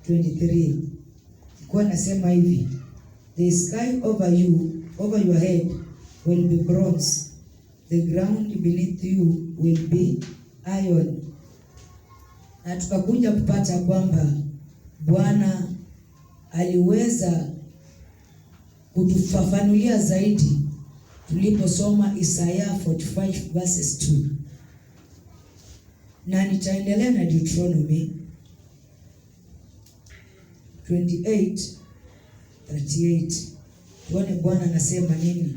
23. Kwa nasema hivi, the sky over your head will be bronze, the ground beneath you will be iron. Na tukakuja kupata kwamba Bwana aliweza kutufafanulia zaidi tuliposoma Isaiah 45 verses 2. Na nitaendelea na Deuteronomy 28:38. Tuone Bwana anasema nini.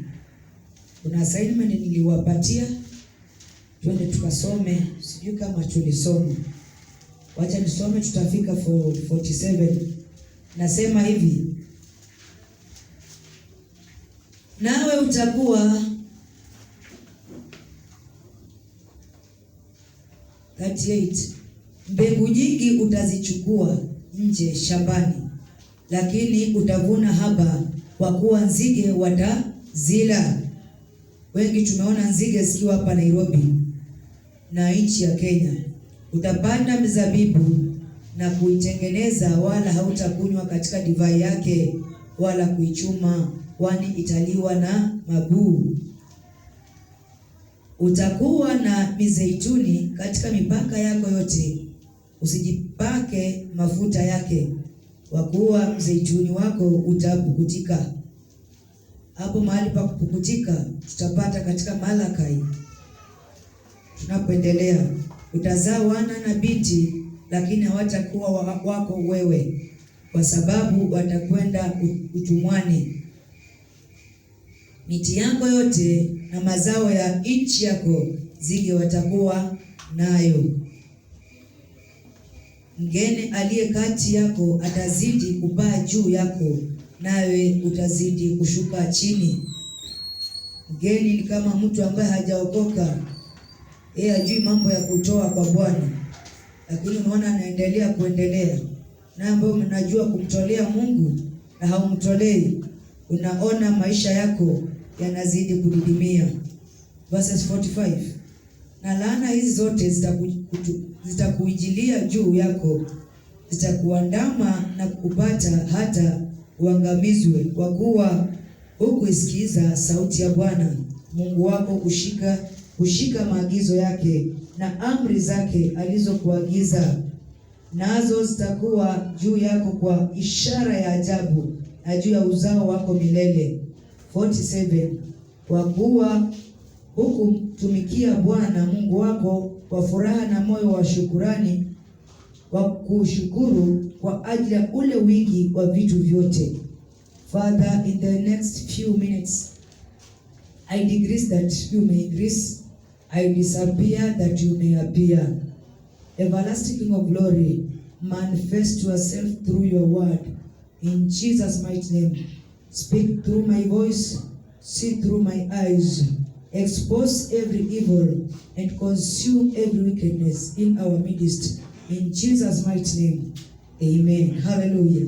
Kuna assignment niliwapatia, twende tukasome, sijui kama tulisoma. Wacha nisome, tutafika 47. Nasema hivi, nawe utakuwa 38, mbegu nyingi utazichukua nje shambani, lakini utavuna haba, kwa kuwa nzige watazila. Wengi tumeona nzige zikiwa hapa Nairobi na nchi ya Kenya. Utapanda mizabibu na kuitengeneza, wala hautakunywa katika divai yake, wala kuichuma, kwani italiwa na mabuu. Utakuwa na mizeituni katika mipaka yako yote, usijipake mafuta yake, kwa kuwa mzeituni wako utapukutika. Hapo mahali pa kupukutika tutapata katika Malakai. Tunapoendelea, utazaa wana na binti, lakini hawatakuwa wako wewe, kwa sababu watakwenda utumwani. Miti yako yote na mazao ya nchi yako nzige watakuwa nayo. Mgeni aliye kati yako atazidi kupaa juu yako, nawe utazidi kushuka chini. Mgeni ni kama mtu ambaye hajaokoka, yeye hajui mambo ya kutoa kwa Bwana, lakini unaona anaendelea kuendelea. Na ambao mnajua kumtolea Mungu na haumtolei, unaona maisha yako yanazidi kudidimia. Verses 45. Na laana hizi zote zitakuijilia juu yako, zitakuandama na kukupata hata uangamizwe, kwa kuwa hukuisikiza sauti ya Bwana Mungu wako kushika maagizo yake na amri zake alizokuagiza. Nazo zitakuwa juu yako kwa ishara ya ajabu, na juu ya uzao wako milele. 47. Kwa kuwa hukumtumikia Bwana Mungu wako kwa furaha na moyo wa shukurani, wa kushukuru kwa ajili ya ule wingi wa vitu vyote. Father, in the next few minutes, I decrease that you may increase, I disappear that you may appear. Everlasting King of glory, manifest yourself through your word. In Jesus' mighty name, speak through my voice, see through my eyes, expose every evil and consume every wickedness in our midst. In Jesus' mighty name, amen. Hallelujah.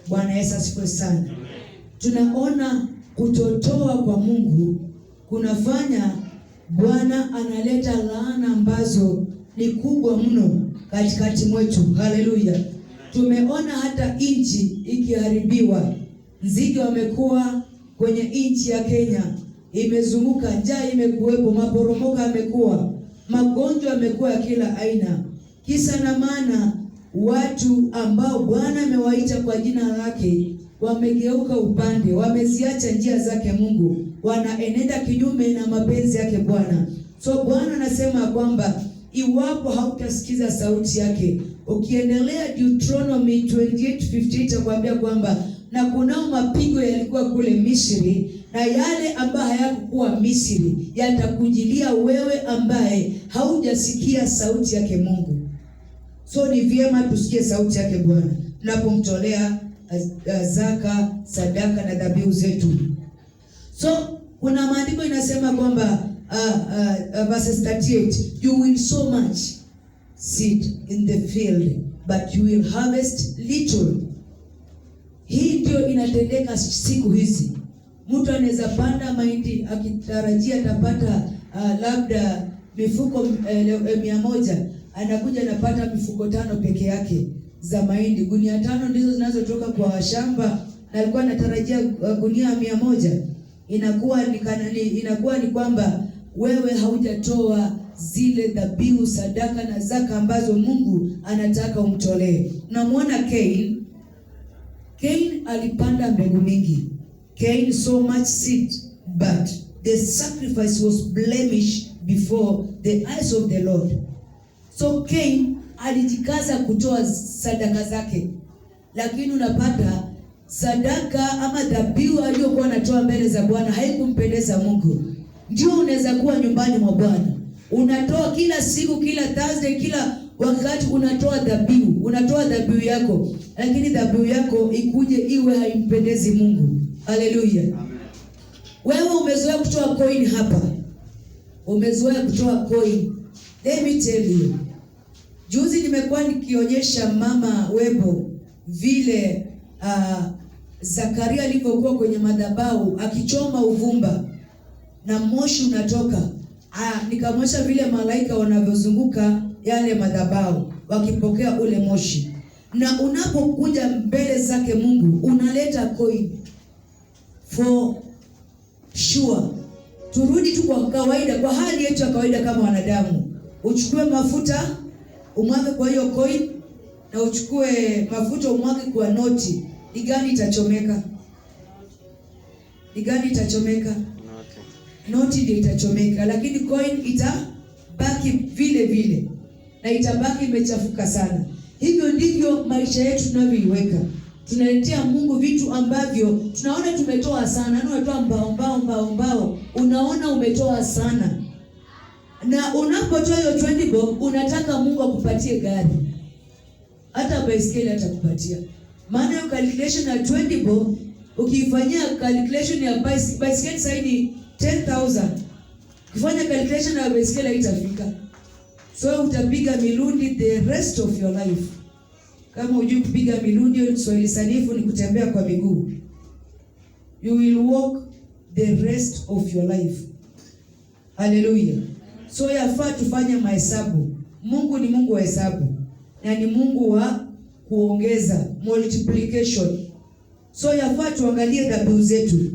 Bwana Yesu asifiwe sana. Tunaona kutotoa kwa Mungu kunafanya Bwana analeta laana ambazo ni kubwa mno katikati mwetu. Haleluya. Tumeona hata nchi ikiharibiwa. Nzige wamekuwa kwenye nchi ya Kenya, imezunguka, njaa imekuwepo, maporomoko yamekuwa, magonjwa yamekuwa ya kila aina. Kisa na maana watu ambao Bwana amewaita kwa jina lake wamegeuka upande, wameziacha njia zake Mungu, wanaenenda kinyume na mapenzi yake Bwana. So Bwana anasema kwamba iwapo hautasikiza sauti yake, ukiendelea Deuteronomy 28:58 itakwambia kwamba na kunao mapigo yalikuwa kule Misri, na yale ambayo hayakuwa Misri yatakujilia wewe ambaye haujasikia sauti yake Mungu. So ni vyema tusikie sauti yake Bwana tunapomtolea zaka, sadaka na dhabihu zetu. So kuna maandiko inasema kwamba verses 38, you will sow much seed in the field, but you will harvest little. Hii ndio inatendeka siku hizi. Mtu anaweza panda mahindi akitarajia atapata labda mifuko 100, anakuja anapata mifuko 5 peke yake. za mahindi. Gunia 5 ndizo zinazotoka kwa shamba, na alikuwa anatarajia gunia 100. Inakuwa ni kwamba wewe haujatoa zile dhabihu, sadaka na zaka ambazo Mungu anataka umtolee. Unamwona Cain alipanda mbegu mingi. Cain so much seed, but the sacrifice was blemished before the eyes of the Lord. So Cain alijikaza kutoa sadaka zake, lakini unapata sadaka ama dhabihu aliyokuwa anatoa mbele za Bwana haikumpendeza Mungu. Ndio unaweza kuwa nyumbani mwa Bwana, unatoa kila siku, kila Thursday, kila wakati unatoa dhabihu yako, lakini dhabihu yako ikuje iwe haimpendezi Mungu. Haleluya. Amen. Wewe umezoea kutoa coin hapa. Umezoea kutoa coin. Let me tell you. Juzi nimekuwa nikionyesha Mama Webo vile Zakaria alivyokuwa kwenye madhabahu akichoma uvumba na moshi unatoka. Nikamwonyesha vile malaika wanavyozunguka yale madhabahu wakipokea ule moshi. Na unapokuja mbele zake Mungu unaleta coin for sure. Turudi tu kwa kawaida, kwa hali yetu ya kawaida kama wanadamu. Uchukue mafuta umwage kwa hiyo coin, na uchukue mafuta umwage kwa noti. Ni gani itachomeka? Ni gani itachomeka? Noti ndio itachomeka, lakini coin itabaki vile vile na itabaki imechafuka sana. Hivyo ndivyo maisha yetu tunavyoiweka. Tunaletea Mungu vitu ambavyo tunaona tumetoa sana. Unatoa mbao, unaona umetoa sana. Na unapotoa hiyo 20 bob, unataka Mungu akupatie gari. Hata baiskeli atakupatia. Maana hiyo calculation ya 20 bob, ukifanyia calculation ya baiskeli sasa ni 10,000. Ukifanya calculation ya baiskeli haitafika. So utapiga milundi the rest of your life. Kama hujui kupiga milundi, Kiswahili sanifu ni kutembea kwa miguu. You will walk the rest of your life. Hallelujah. So yafaa tufanye mahesabu. Mungu ni Mungu wa hesabu, na ni Mungu wa kuongeza, multiplication. So yafaa tuangalie dhabihu zetu.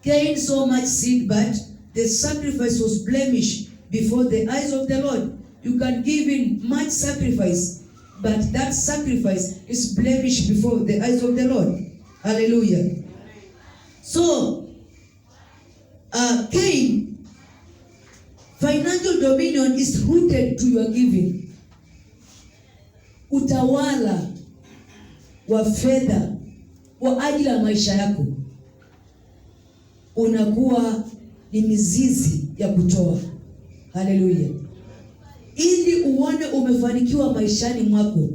Cain so much seed, but the sacrifice was blemished before the eyes of the Lord. You can give in much sacrifice, but that sacrifice is blemished before the eyes of the Lord. Hallelujah. So, Cain, financial dominion is rooted to your giving. Utawala wa fedha kwa ajili ya maisha yako unakuwa ni mizizi ya kutoa. Hallelujah. Ili uone umefanikiwa maishani mwako,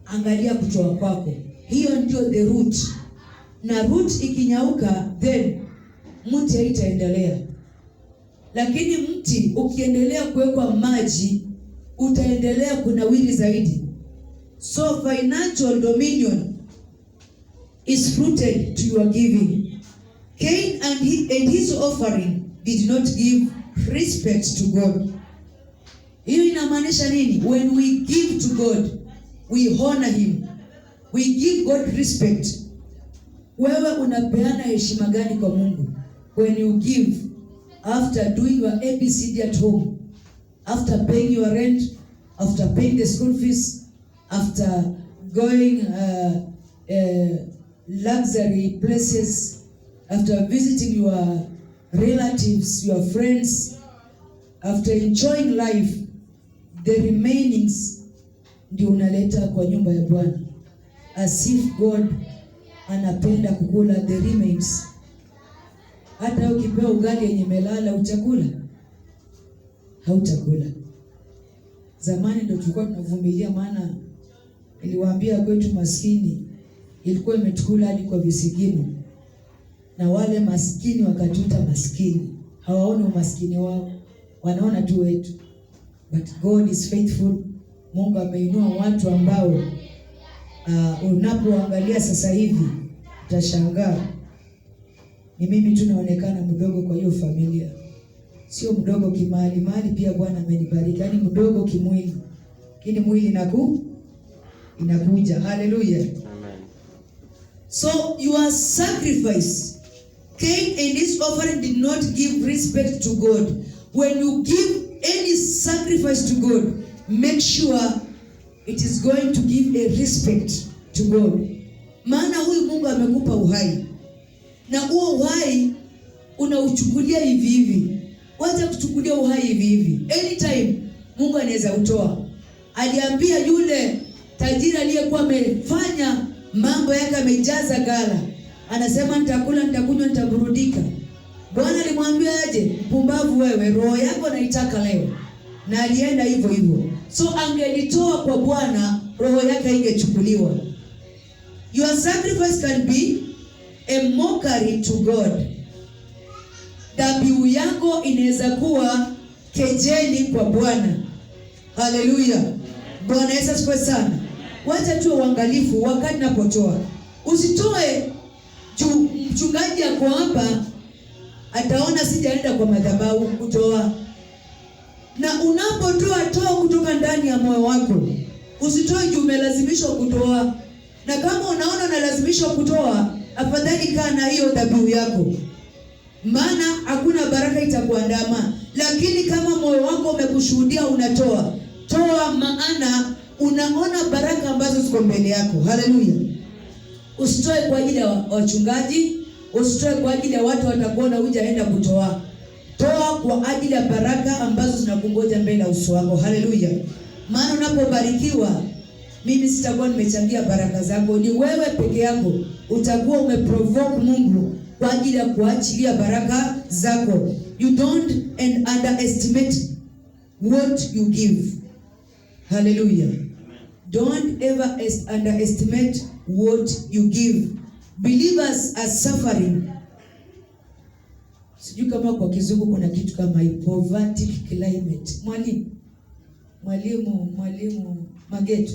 angalia kutoa kwako. Hiyo ndio the root. Na root ikinyauka, then mti haitaendelea. Lakini mti ukiendelea kuwekwa maji, utaendelea kunawiri zaidi. So financial dominion is rooted to your giving. Cain and his offering did not give respect to God. Hiyo inamaanisha nini? When we give to God, we honor him. We give God respect. Wewe unapeana heshima gani kwa Mungu? When you give after doing your ABCD at home, after paying your rent, after paying the school fees, after going luxury places, after visiting your relatives, your friends, after enjoying life, the remainings ndio unaleta kwa nyumba ya Bwana. As if God anapenda kukula the remains. Hata ukipewa ugali yenye melala utakula? Hautakula. Zamani ndio tulikuwa tunavumilia, maana niliwaambia kwetu maskini ilikuwa imetukula hadi kwa visigino. Na wale maskini wakatuita maskini. Hawaoni umaskini wao, wanaona tu wetu. But God is faithful. Mungu ameinua watu ambao unapoangalia sasa hivi utashangaa. Ni mimi tu naonekana mdogo kwa hiyo familia. Sio mdogo kimali, mali pia Bwana amenibariki. Yaani mdogo kimwili. Lakini mwili inakuja. Hallelujah. Amen. So your sacrifice, Cain and his offering did not give respect to God. When you give any sacrifice to God, make sure it is going to give a respect to God. Maana huyu Mungu amekupa uhai, na huo uhai unauchukulia hivi hivi. Wacha kuchukulia uhai hivi hivi. Anytime Mungu anaweza utoa. Aliambia yule tajiri aliyekuwa amefanya mambo yake, amejaza gala, anasema nitakula, nitakunywa, nitaburudika. Bwana alimwambia aje, mpumbavu wewe, roho yako naitaka leo. Na alienda hivyo hivyo. So angelitoa kwa Bwana, roho yake ingechukuliwa. Your sacrifice can be a mockery to God. Dhabihu yako inaweza kuwa kejeli kwa Bwana. Haleluya. Bwana Yesu asifiwe sana. Wacha tu uangalifu wakati napotoa. Usitoe juu mchungaji yako hapa ataona sijaenda kwa madhabahu kutoa. Na unapotoa, toa kutoka ndani ya moyo wako. Usitoe juu umelazimishwa kutoa. Na kama unaona unalazimishwa kutoa, afadhali kaa na hiyo dhabihu yako, maana hakuna baraka itakuandama. Lakini kama moyo wako umekushuhudia unatoa, toa, maana unaona baraka ambazo ziko mbele yako. Haleluya. Usitoe kwa ajili ya wachungaji, usitoe kwa ajili ya watu watakuona hujaenda kutoa. Toa kwa ajili ya baraka ambazo zinakungoja mbele ya uso wako. Haleluya. Maana unapobarikiwa, mimi sitakuwa nimechangia baraka zako, ni wewe peke yako utakuwa umeprovoke Mungu kwa ajili ya kuachilia baraka zako. You don't underestimate what you give. Hallelujah. Don't ever underestimate what you give. Believers are suffering. Sijui kama kwa kizungu kuna kitu kama poverty climate. Mwalimu Mageto.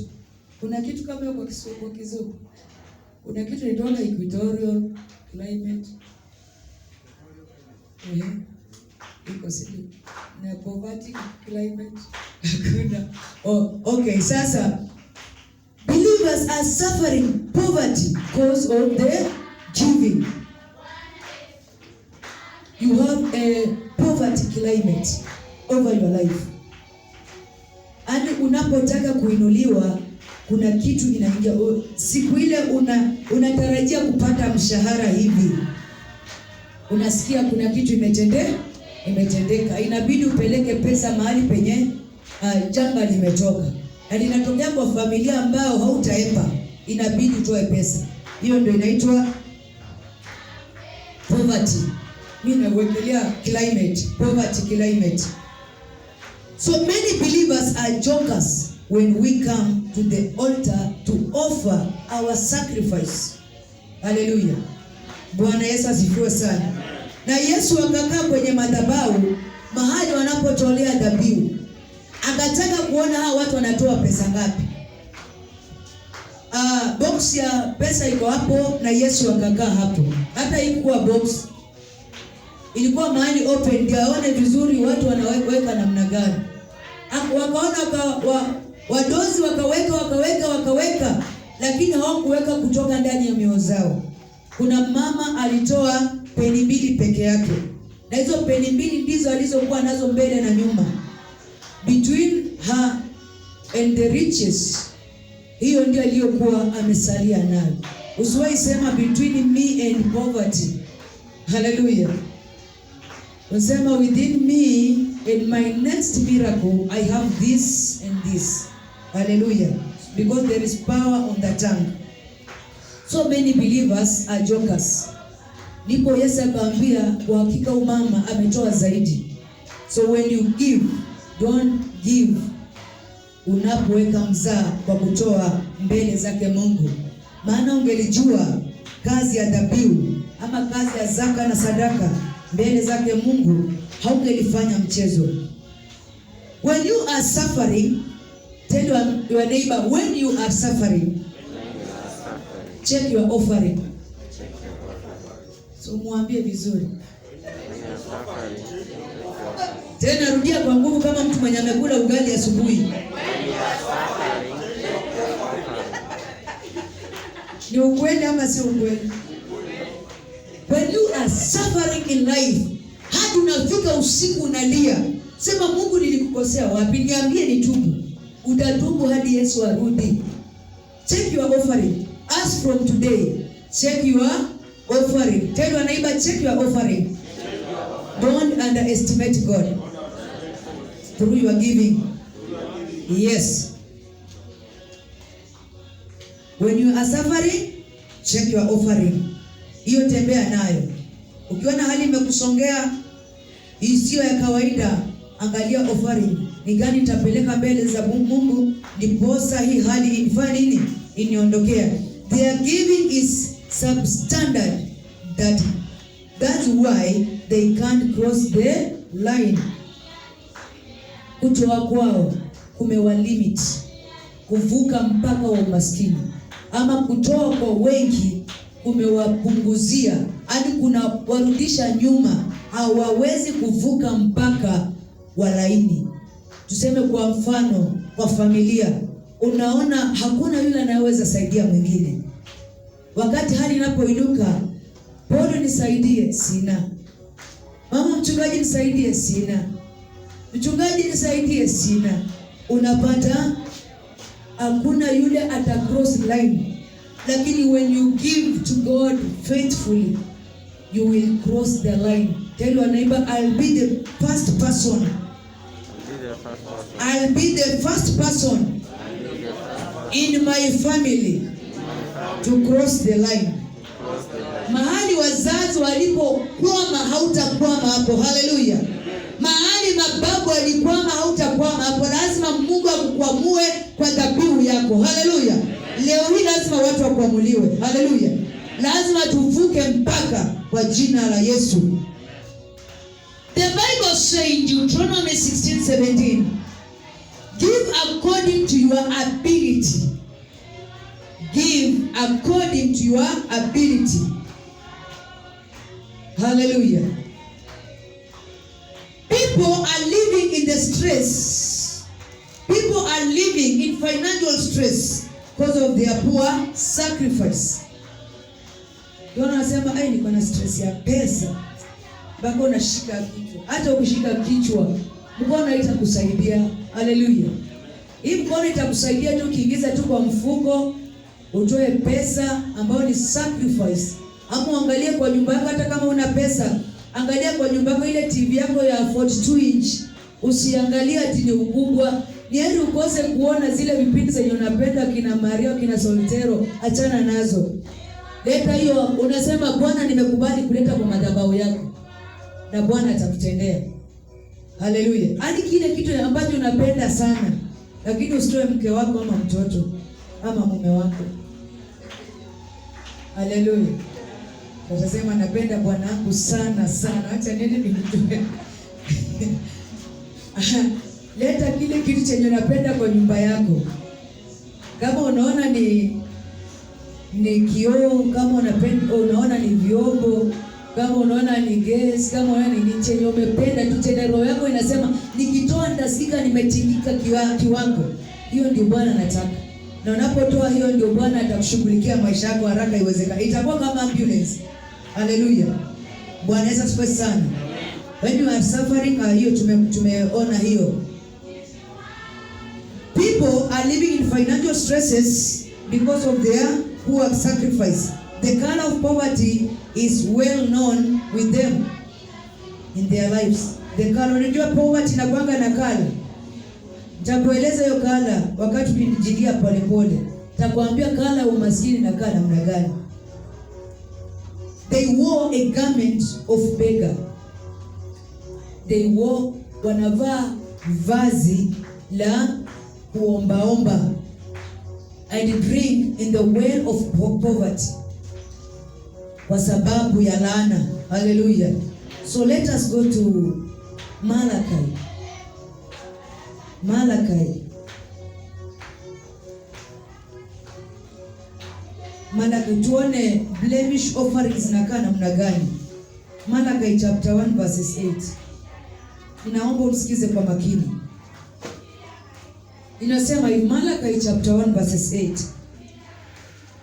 Kuna kitu kama hiyo kwa kizungu. Kuna kitu inaitwa equatorial climate. Iko sidi. Na poverty climate. Kuna. Okay, sasa believers are suffering poverty because of the giving. You have a poverty climate over your life. Hadi unapotaka kuinuliwa, kuna kitu inaingia. Siku ile unatarajia kupata mshahara hivi, unasikia kuna kitu imetendeka. Inabidi upeleke pesa mahali penye janga limetoka. Na linatokea kwa familia ambao hautaepa, inabidi utoe pesa. Hiyo ndio inaitwa poverty. Mimi nawekelea climate, poverty climate. So many believers are jokers when we come to the altar to offer our sacrifice. Hallelujah. Bwana Yesu asifiwe sana. Na Yesu akakaa kwenye madhabahu mahali wanapotolea dhabihu. Akataka kuona hao watu wanatoa pesa ngapi. Box ya pesa iko hapo na Yesu akakaa hapo. Hata ilikuwa box, ilikuwa mahali open, ndio aone vizuri watu wanaweka namna gani. Wakaona wadozi wakaweka, lakini hawakuweka kutoka ndani ya mioyo zao. Kuna mama alitoa peni 2 peke yake. Na hizo peni 2 ndizo alizokuwa nazo mbele na nyuma. Between her and the riches. Hiyo ndio aliyokuwa amesalia nayo. Usiwahi sema between me and poverty. Hallelujah. Unasema within me and my next miracle I have this and this. Hallelujah. Because there is power on the tongue. So many believers are jokers. Ndipo Yesu akamwambia kwa hakika umama ametoa zaidi. So when you give, don't give unapoweka mzaa kwa kutoa mbele zake Mungu. Maana ungelijua kazi ya dhabihu ama kazi ya zaka na sadaka mbele zake Mungu, haungelifanya mchezo. When you are suffering, tell your neighbor, when you are suffering, check your offering. So muambie vizuri. Tena rudia kwa nguvu kama mtu mwenye amekula ugali asubuhi. Ni ukweli ama si ukweli? When you are suffering in life, hadi unafika usiku unalia, sema Mungu nilikukosea wapi? Niambie nitubu. Utatubu hadi Yesu arudi. Check your offering. As from today, check your offering. Tell your neighbor, check your offering. Don't underestimate God through your giving. Yes. When you are suffering, check your offering. Hiyo tembea nayo. Ukiona hali imekusongea isiyo ya kawaida, angalia offering. Ni gani nitapeleka mbele za Mungu ndiposa hii hali ifanye nini? Iniondokea. Their giving is substandard. That's why they can't cross the line. Kutoa kwao kumewalimit kuvuka mpaka wa umaskini, ama kutoa kwa wengi kumewapunguzia hadi kuna warudisha nyuma, hawawezi kuvuka mpaka wa laini. Tuseme kwa mfano, kwa familia, unaona hakuna yule anayeweza saidia mwingine. Wakati hali inapoinuka, Paulo nisaidie, sina. Mama mchungaji nisaidie, sina. Mchungaji nisaidie, sina. Unapata hakuna yule ata cross line. Lakini when you give to God faithfully, you will cross the line. Tell your neighbor, I'll be the first person. I'll be the first person in my family to cross the line. Mahali wazazi walipokwama hautakwama hapo. Haleluya. Mahali mababu walikwama hautakwama hapo. Lazima Mungu akukwamue kwa dhabihu yako. Haleluya. Leo hii lazima watu wakuamuliwe. Haleluya. Lazima tuvuke mpaka kwa jina la Yesu. The Bible says in Deuteronomy 16:17, give according to your ability. Give according to your ability. Hallelujah. People are living in the stress. People are living in financial stress because of their poor sacrifice. Wanasema niko na stress ya pesa. Bako unashika kichwa. Hata ukishika kichwa, mkono haitakusaidia. Haleluya. Hii mkono itakusaidia tu ukiingiza tu kwa mfuko, utoe pesa ambayo ni sacrifice. Ama angalia kwa nyumba yako, hata kama una pesa, angalia kwa nyumba yako ile TV yako ya 42 inch. Usiangalia ati ni ukubwa. Ni heri ukose kuona zile vipindi zenye unapenda, kina Mario, kina Soltero, achana nazo. Leta hiyo, unasema Bwana nimekubali kuleta kwa madhabahu yako, na Bwana atakutendea. Haleluya. Hadi kile kitu ambacho unapenda sana, lakini usitoe mke wako ama mtoto ama mume wako. Haleluya. Utasema napenda Bwana wangu sana sana, acha nini nimtoe. Leta kile kitu chenye unapenda kwa nyumba yako. Kama unaona ni kioo, kama unaona ni vyombo, kama unaona ni gas, kama unaona ni chenye umependa tu, chenye roho yako inasema nikitoa ndasika nimetingika kiwango. Hiyo ndio Bwana anataka. Na unapotoa hiyo ndio Bwana atakushughulikia maisha yako haraka iwezekana. Itakuwa kama ambulance. Haleluya. Bwana Yesu asifiwe sana. When you are suffering, hiyo tumeona hiyo. People are living in financial stresses because of their poor sacrifice. The color of poverty is well known with them in their lives. The color, unajua poverty na kwanga na color. Nitakueleza hiyo color wakati tukijilia polepole. Nitakwambia color umaskini na color namna gani. They wore a garment of beggar. They wore, wanavaa vazi la kuombaomba, and drink in the well of poverty, kwa sababu ya laana. Hallelujah. So let us go to Malachi. Malachi tuone blemish offerings zinakaa namna gani. Malachi chapter 1 verses 8. Ninaomba usikize kwa makini. Inasema in Malachi chapter 1 verses 8.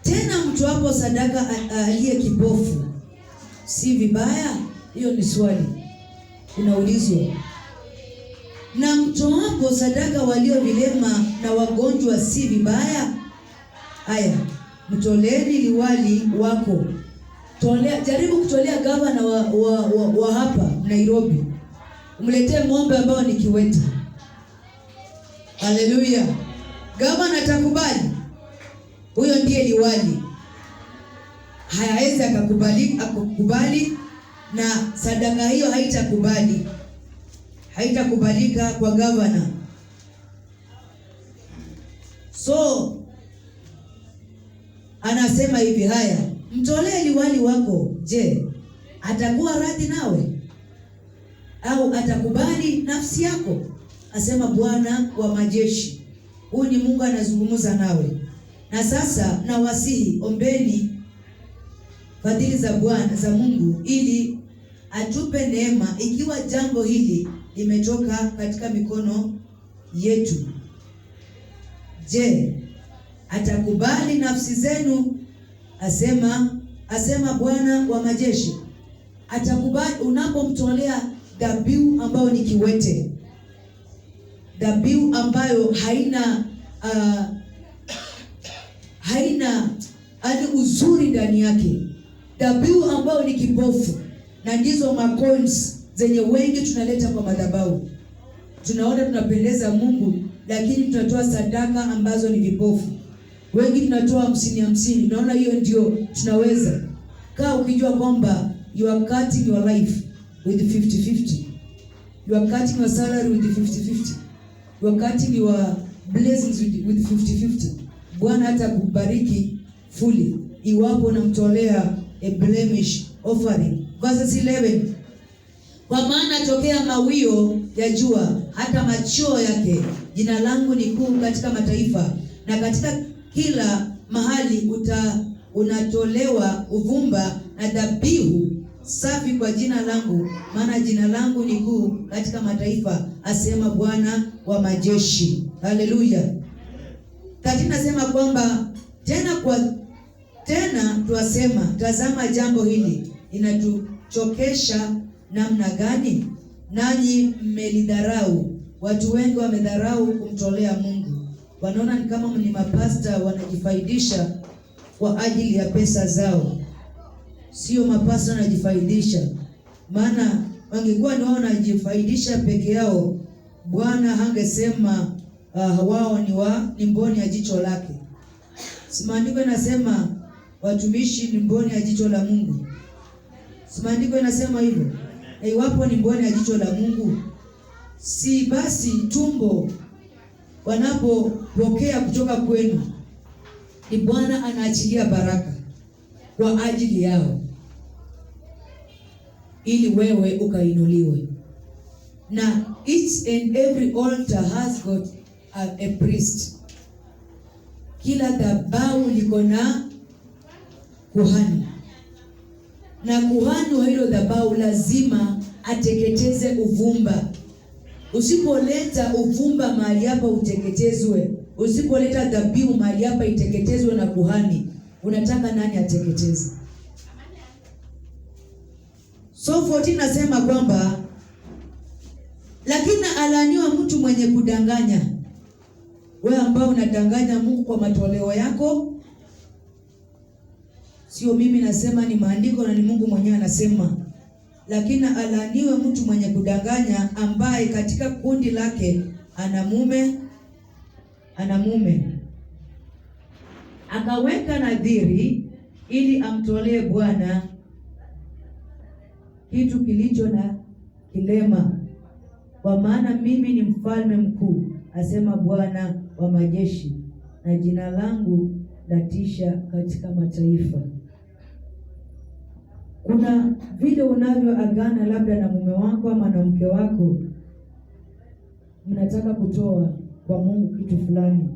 Tena mtu wako mtoapo sadaka aliye kipofu si vibaya? Hiyo ni swali unaulizwa. Na mtoapo sadaka walio vilema na wagonjwa si vibaya? Haya, mtoleni liwali wako. Jaribu kutolea gavana wa hapa Nairobi, umletee ng'ombe ambao ni kiwete. Haleluya. Gavana atakubali? Huyo ndiye liwali. Hayawezi akakubali, na sadaka hiyo haitakubalika kwa gavana. So anasema hivi, haya, mtolee liwali wako. Je, atakuwa radhi nawe au atakubali nafsi yako? Asema Bwana wa majeshi. Huyu ni Mungu anazungumza nawe. Na sasa nawasihi, ombeni fadhili za Bwana za Mungu ili atupe neema, ikiwa jambo hili limetoka katika mikono yetu. Je, atakubali nafsi zenu? Asema Bwana wa majeshi. Atakubali unapomtolea dhabihu ambayo ni kiwete, dhabihu ambayo haina uzuri ndani yake, dhabihu ambayo ni kipofu. Na ndizo macoins zenye wengi tunaleta kwa madhabahu. Tunaona tunapendeza Mungu, lakini tunatoa sadaka ambazo ni vipofu. Wengi tunatoa 50. Naona hiyo ndio tunaweza. Kaa ukijua kwamba you are cutting your life with 50-50. You are cutting your salary with 50-50. You are cutting your blessings with 50-50. Bwana atakubariki fully iwapo unamtolea a blemish offering. Verse 11. Kwa maana tokea mawio ya jua hata machio yake, jina langu ni kuu katika mataifa, na katika kila mahali unatolewa uvumba na dhabihu safi kwa jina langu, maana jina langu ni kuu katika mataifa, asema Bwana wa majeshi. Haleluya. Tati nasema kwamba tena tuasema, tazama jambo hili inatuchokesha namna gani? Nanyi mmelidharau. Watu wengi wamedharau kumtolea Mungu. Wanaona ni kama ni mapasta wanajifaidisha kwa ajili ya pesa zao. Sio mapasta wanajifaidisha. Maana wangekuwa ni wao wanajifaidisha peke yao, Bwana hangesema wao ni mboni ya jicho lake. Maandiko inasema watumishi ni mboni ya jicho la Mungu. Maandiko inasema hivyo. Iwapo ni mboni ya jicho la Mungu, si basi tumbo wanapopokea kutoka kwenu, ni Bwana anaachilia baraka kwa ajili yao ili wewe ukainuliwe. Na each and every altar has got a priest. Kila dhabahu liko na kuhani, na kuhani wa hilo dhabahu lazima ateketeze uvumba. Usipoleta uvumba mahali hapa uteketezwe, usipoleta dhabihu mahali hapa iteketezwe na kuhani, unataka nani ateketeze? So 14 nasema kwamba lakini alaaniwa mtu mwenye kudanganya. Wewe ambao unadanganya Mungu kwa matoleo yako, sio mimi nasema, ni maandiko na ni Mungu mwenyewe anasema. Lakini alaaniwe mtu mwenye kudanganya, ambaye katika kundi lake ana mume akaweka nadhiri ili amtolee Bwana kitu kilicho na kilema. Kwa maana mimi ni mfalme mkuu, asema Bwana wa majeshi, na jina langu latisha katika mataifa. Kuna vile unavyoagana labda na mume wako ama na mke wako, mnataka kutoa kwa Mungu kitu fulani.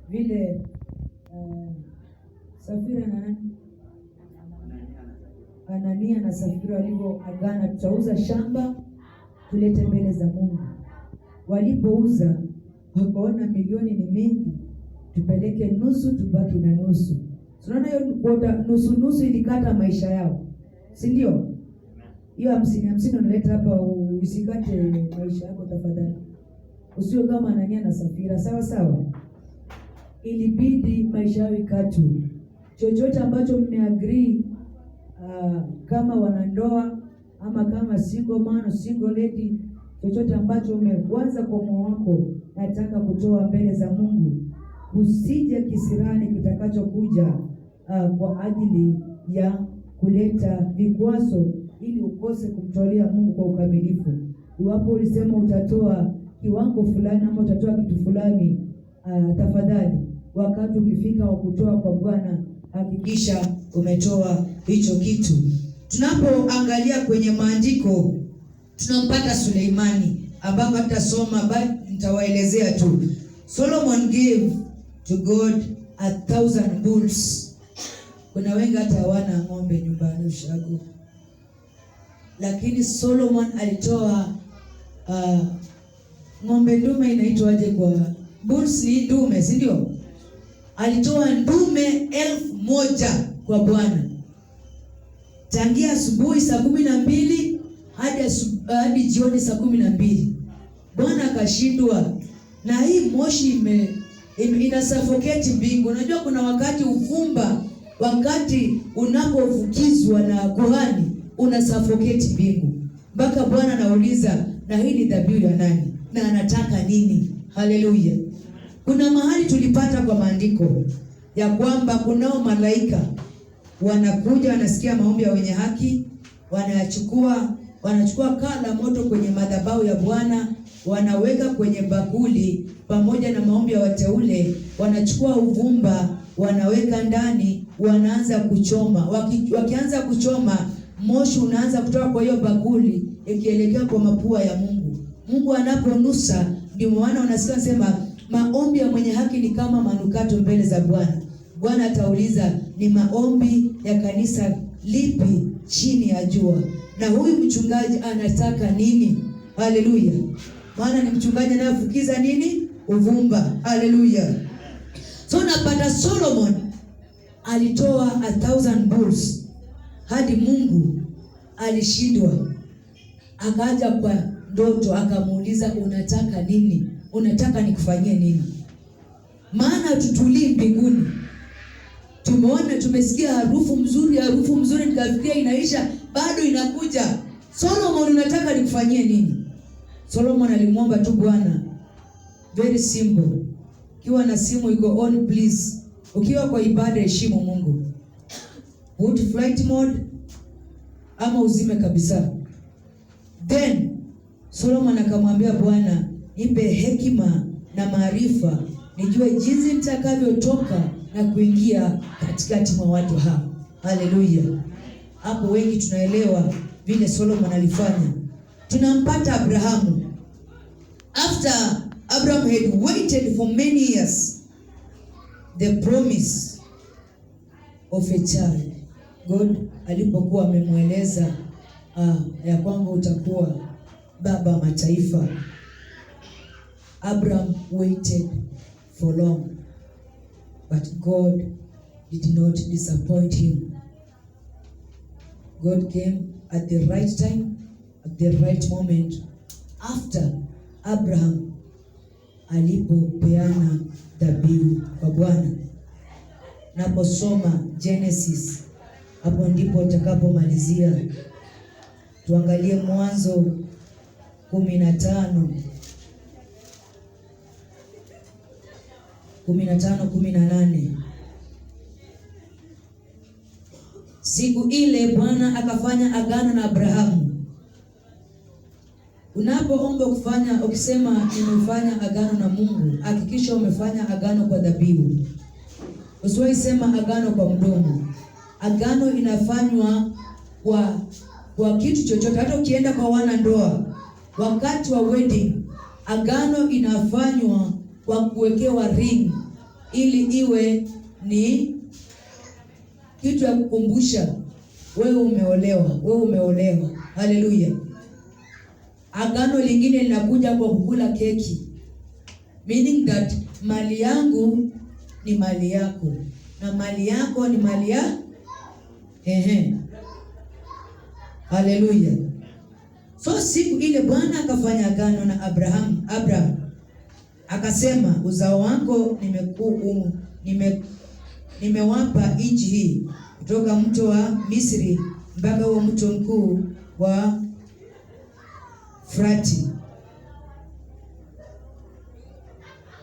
Vile Safira na nani? Anania na Safira walivyoagana, tutauza shamba tulete mbele za Mungu. Walipouza wakaona milioni ni mingi, tupeleke nusu tubaki na nusu. Tunaona hiyo nusu ilikata maisha yao, si ndio? Hiyo 50 unaleta hapa, usikate maisha yako tafadhali. Usiwe kama Anania na Safira, sawa. Ilibidi maisha yao ikatwe. Chochote ambacho mmeagree kama wanandoa ama kama single man, single lady, chochote ambacho umeanza kwa moyo wako nataka kutoa mbele za Mungu, usije kisirani kitakachokuja kwa ajili ya kuleta vikwazo ili ukose kumtolea Mungu kwa ukamilifu. Iwapo ulisema utatoa kiwango fulani ama utatoa kitu fulani, tafadhali wakati ukifika wa kutoa kwa Bwana hakikisha umetoa hicho kitu. Tunapoangalia kwenye maandiko tunampata Suleimani, ambapo tutasoma bali nitawaelezea tu. Solomon gave to God 1,000 bulls. Kuna wengi hata hawana ng'ombe nyumbani ushago. Lakini Solomon alitoa ng'ombe dume, inaitwaje kwa bulls? Ni dume, si ndio? Alitoa ndume 1,000 kwa Bwana. Tangia asubuhi saa 12 hadi jioni saa 12. Bwana akashindwa, na hii moshi ina suffocate mbingu. Unajua kuna wakati uvumba, wakati unapovukizwa na kuhani una suffocate mbingu. Mpaka Bwana anauliza, na hii ni dhabihu ya nani na anataka nini? Haleluya. Kuna mahali tulipata kwa maandiko ya kwamba kunao malaika wanakuja, wanasikia maombi ya wenye haki, wanachukua kaa la moto kwenye madhabahu ya Bwana, wanaweka kwenye bakuli pamoja na maombi ya wateule, wanachukua uvumba, wanaweka ndani, wanaanza kuchoma. Wakianza kuchoma, moshi unaanza kutoka kwa hiyo bakuli ikielekea kwa mapua ya Mungu. Mungu anaponusa, ndio maana unasikia sema maombi ya mwenye haki ni kama manukato mbele za Bwana. Bwana atauliza, ni maombi ya kanisa lipi chini ya jua? Na huyu mchungaji anataka nini? Haleluya. Maana ni mchungaji anayefukiza nini? Uvumba. Haleluya. So napata Solomon alitoa 1,000 bulls hadi Mungu alishindwa. Akaja kwa ndoto akamuuliza, unataka nini? Unataka nikufanyie nini? Maana tutulii mbinguni. Tumeona, tumesikia harufu mzuri, nikafikiria inaisha, bado inakuja. Solomon, unataka nikufanyie nini? Solomon alimwomba tu Bwana, very simple. Ukiwa na simu iko on please. Ukiwa kwa ibada heshimu Mungu. Put flight mode ama uzime kabisa. Then Solomon akamwambia Bwana, nipe hekima na maarifa, nijue jinsi nitakavyotoka na kuingia katikati mwa watu hao. Haleluya. Hapo wengi tunaelewa vile Solomon alifanya. Tunampata Abrahamu. After Abraham had waited for many years, the promise of a child, God alipokuwa amemweleza ya kwamba utakuwa baba wa mataifa, Abraham waited for long, but God did not disappoint him. God came at the right time, at the right moment, after Abraham alipopeana dhabihu kwa Bwana. Naposoma Genesis, hapo ndipo utakapomalizia. Tuangalie Mwanzo 15:18. Siku ile Bwana akafanya agano na Abrahamu. Unapoomba ukisema nimefanya agano na Mungu, hakikisha umefanya agano kwa dhabihu. Usiwahi sema agano kwa mdomo. Agano inafanywa kwa kitu chochote. Hata ukienda kwa wana ndoa, wakati wa wedding, agano inafanywa kwa kuwekewa ring, ili iwe ni kitu ya kukumbusha wewe umeolewa. Haleluya. Agano lingine linakuja kwa kukula keki, meaning that mali yangu ni mali yako na mali yako ni mali ya Haleluya. So siku ile Bwana akafanya agano na Abraham akasema, uzao wako nimewapa nchi hii, kutoka mto wa Misri mpaka huo mto mkuu wa Frati.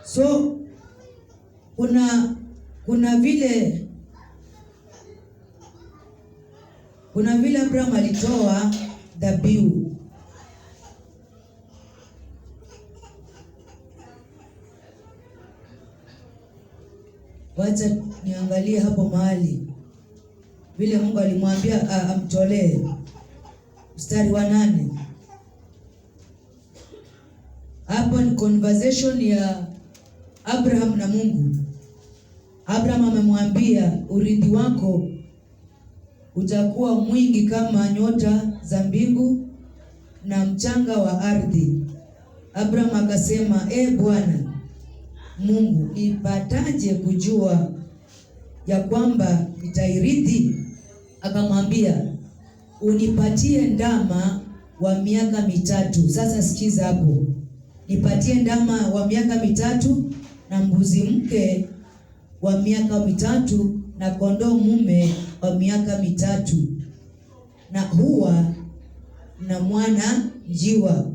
So kuna vile Abraham alitoa dhabihu. Wacha niangalie hapo mahali vile Mungu alimwambia amtolee. Mstari wa 8. Hapo ni conversation ya Abraham na Mungu. Abraham amemwambia, urithi wako utakuwa mwingi kama nyota za mbingu na mchanga wa ardhi. Abraham akasema, Bwana Mungu, nipataje kujua ya kwamba nitairithi? Akamwambia, unipatie ndama wa miaka mitatu. Sasa sikiza hapo. Nipatie ndama wa miaka mitatu na mbuzi mke wa miaka mitatu na kondoo mume wa miaka mitatu na hua na mwana njiwa.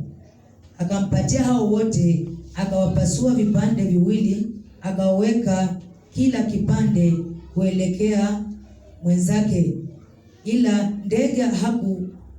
Akampatia hao wote, akawapasua vipande viwili, akaweka kila kipande kuelekea mwenzake, ila ndege